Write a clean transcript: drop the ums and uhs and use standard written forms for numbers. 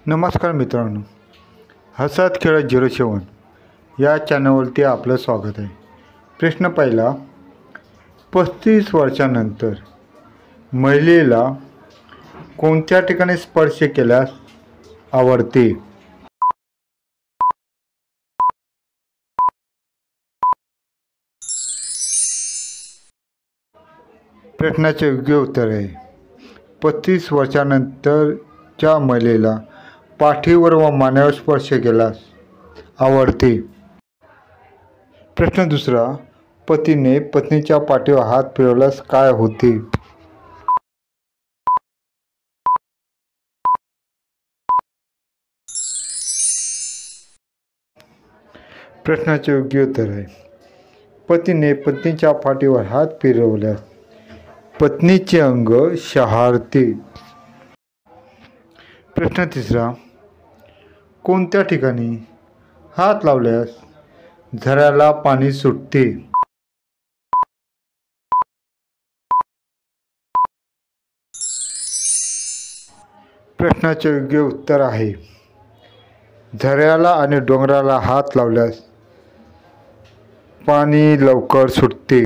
नमस्कार मित्रांनो, हसत खेळत 07 या चॅनलवरती आपलं स्वागत आहे. प्रश्न पहिला, 35 वर्षानंतर महिलेला कोणत्या ठिकाणी स्पर्श केल्यास आवडते? प्रश्नाचे योग्य उत्तर आहे 35 वर्षानंतरच्या महिलेला पाठीवर व मानेवर स्पर्श केल्यास आवडते. प्रश्न दुसरा, पतीने पत्नीच्या पाठीवर हात फिरवल्यास काय होते? प्रश्नाचे योग्य उत्तर आहे पतीने पत्नीच्या पाठीवर हात फिरवल्यास पत्नीचे अंग शहारते. प्रश्न तिसरा, कोणत्या ठिकाणी हात लावल्यास झऱ्याला पाणी सुटते? प्रश्नाचे योग्य उत्तर आहे झऱ्याला आणि डोंगराला हात लावल्यास पाणी लवकर सुटते.